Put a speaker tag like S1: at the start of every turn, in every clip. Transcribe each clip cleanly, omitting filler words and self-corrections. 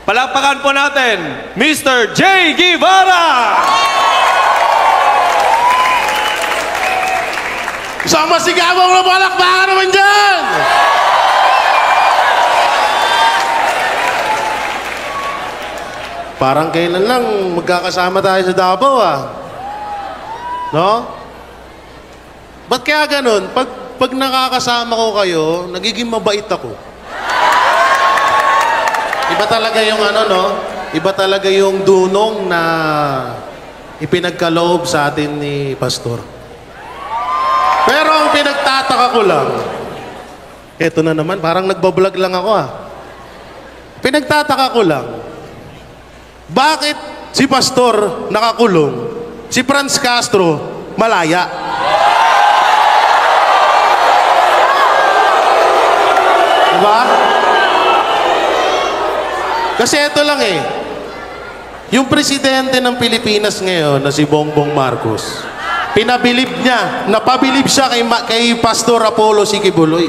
S1: Palakpakan po natin, Mr. J. Guevara!
S2: Isang masigabong na palakpakan naman dyan! Parang kailan lang magkakasama tayo sa Davao, ah. No? Ba't kaya ganun? Pag nakakasama ko kayo, nagiging mabait ako. Iba talaga yung ano, no? Iba talaga yung dunong na ipinagkaloob sa atin ni Pastor. Pero ang pinagtataka ko lang, eto na naman, parang nagbablog lang ako, ah. Pinagtataka ko lang, bakit si Pastor nakakulong, si Franz Castro malaya? Diba? Kasi ito lang eh, yung presidente ng Pilipinas ngayon na si Bongbong Marcos, pinabilib niya, napabilib siya kay Pastor Apollo Sikibuloy.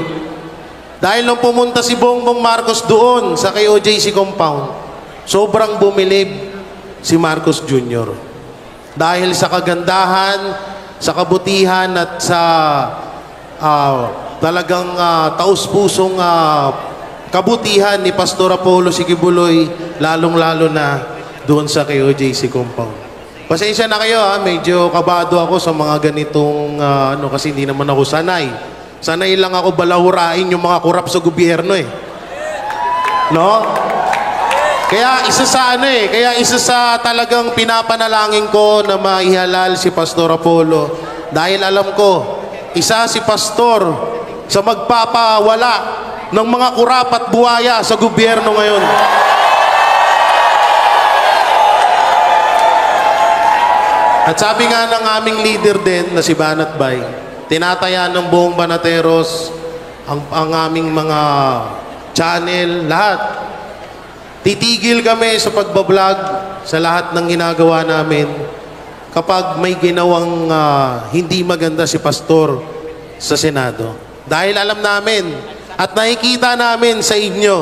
S2: Dahil nung pumunta si Bongbong Marcos doon sa kay OJC compound, sobrang bumilib si Marcos Jr. Dahil sa kagandahan, sa kabutihan at sa talagang taus-pusong kabutihan ni Pastor Apollo Sikibuloy, lalong-lalo na doon sa kay OJC compound. Pasensya na kayo, ha, medyo kabado ako sa mga ganitong ano, kasi hindi naman ako sanay. Sanay lang ako balahurain yung mga kurap sa gobyerno eh. No? Kaya isa sa ano eh, kaya isa sa talagang pinapanalangin ko na maihalal si Pastor Apollo. Dahil alam ko, isa si Pastor sa magpapawala ng mga kurap at buwaya sa gobyerno ngayon. At sabi nga ng aming leader din na si Banat Bay, tinataya ng buong Banateros ang aming mga channel, lahat. Titigil kami sa pagbablog sa lahat ng ginagawa namin kapag may ginawang hindi maganda si Pastor sa Senado. Dahil alam namin at nakikita namin sa inyo,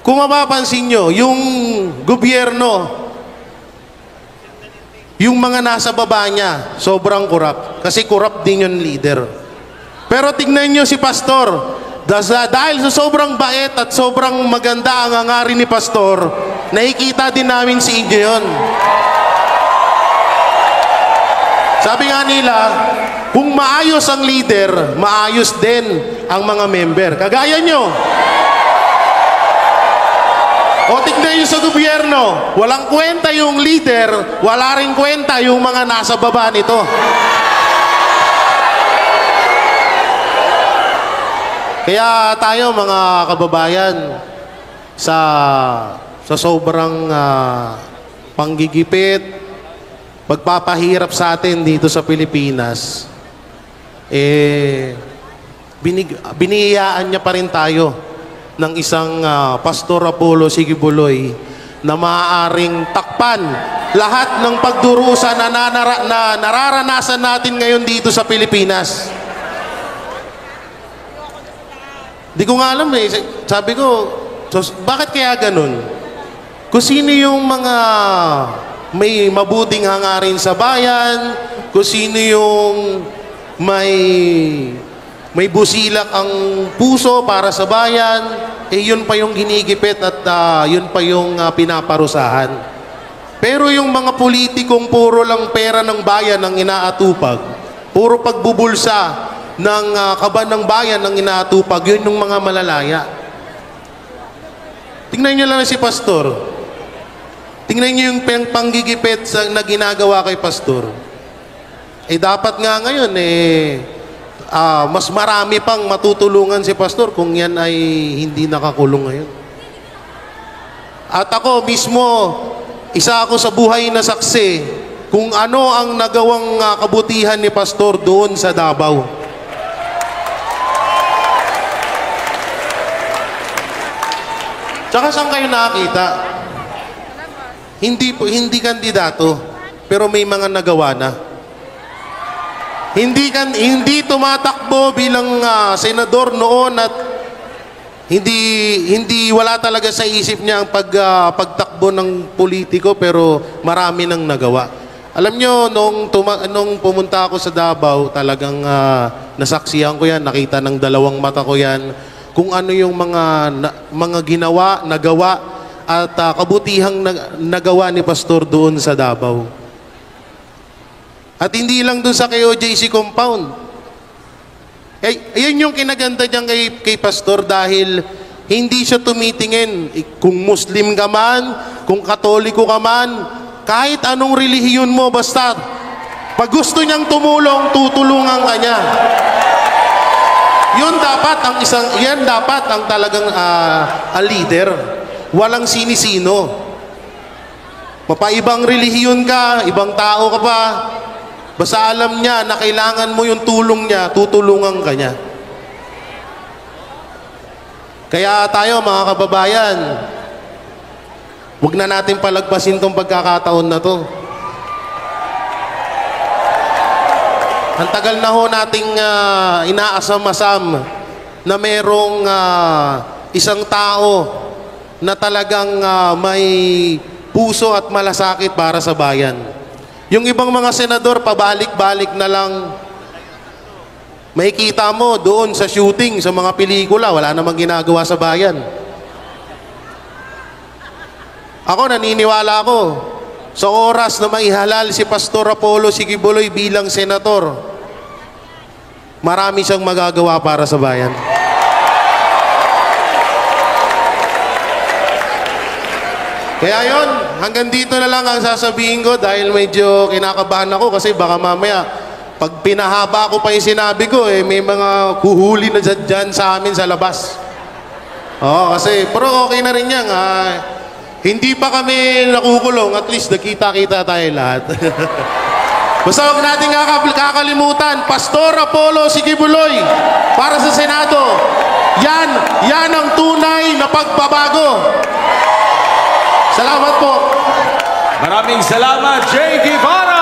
S2: kung mapapansin nyo, yung gobyerno, yung mga nasa baba niya, sobrang kurap. Kasi kurap din yung leader. Pero tignan nyo si Pastor, dahil sa sobrang bait at sobrang maganda ang hangarin ni Pastor, nakikita din namin si inyo yun. Sabi nga nila, kung maayos ang leader, maayos din ang mga member. Kagaya nyo. O tignan nyo sa gobyerno, walang kwenta yung leader, wala rin kwenta yung mga nasa baba nito. Kaya tayo mga kababayan, sa sobrang panggigipit, pagpapahirap sa atin dito sa Pilipinas, biniyayaan niya pa rin tayo ng isang Pastor Apollo Sikibuloy na maaaring takpan lahat ng pagdurusa na nararanasan natin ngayon dito sa Pilipinas. Di ko nga alam eh. Sabi ko, bakit kaya ganun? Kung sino yung mga may mabuting hangarin sa bayan, kung sino yung may busilak ang puso para sa bayan, yun pa yung ginigipit at yun pa yung pinaparusahan. Pero yung mga politikong puro lang pera ng bayan ang inaatupag, puro pagbubulsa ng kaban ng bayan ang inaatupag, yun yung mga malalaya. Tingnan nyo lang si Pastor. Tingnan nyo yung panggigipit na ginagawa kay Pastor. Dapat nga ngayon, mas marami pang matutulungan si Pastor kung yan ay hindi nakakulong ngayon. At ako mismo, isa ako sa buhay na saksi kung ano ang nagawang kabutihan ni Pastor doon sa Davao. Tsaka saan kayo nakakita? Hindi kandidato, pero may mga nagawa na. Hindi tumatakbo bilang senador noon at hindi wala talaga sa isip niya ang pagtakbo ng politiko, pero marami nang nagawa. Alam nyo, nung pumunta ako sa Davao, talagang nasaksihan ko yan, nakita ng dalawang mata ko yan, kung ano yung mga ginawa, nagawa, at kabutihang nagawa ni Pastor doon sa Davao. At hindi lang doon sa KOJC compound. Ayan yung kinaganda niyan kay Pastor, dahil hindi siya tumitingin kung Muslim ka man, kung Katoliko ka man, kahit anong relihiyon mo, basta pag gusto niyang tumulong, tutulungan ka niya. Yan dapat ang talagang a leader. Walang sinisino. Mapaibang relihiyon ka, ibang tao ka pa, basta alam niya na kailangan mo yung tulong niya, tutulungan ka niya. Kaya tayo, mga kababayan, huwag na natin palagpasin tong pagkakataon na to. Ang tagal na ho nating inaasam-asam na merong isang tao na talagang may puso at malasakit para sa bayan. Yung ibang mga senador, pabalik-balik na lang. Makikita mo doon sa shooting, sa mga pelikula, wala namang ginagawa sa bayan. Ako, naniniwala ako, sa oras na maihalal si Pastor Apollo Sigibuloy bilang senator, marami siyang magagawa para sa bayan. Kaya yon, hanggang dito na lang ang sasabihin ko, dahil medyo kinakabahan ako kasi baka mamaya pag pinahaba ko pa yung sinabi ko, may mga kuhuli na dyan sa amin sa labas. Oo, kasi, pero okay na rin yan. Hindi pa kami nakukulong, at least nakita-kita tayo lahat. Basta huwag natin kakalimutan, Pastor Apollo Sigibuloy para sa Senado. Yan ang tunay na pagbabago. Salamat po.
S1: Maraming salamat, Jay Guevara!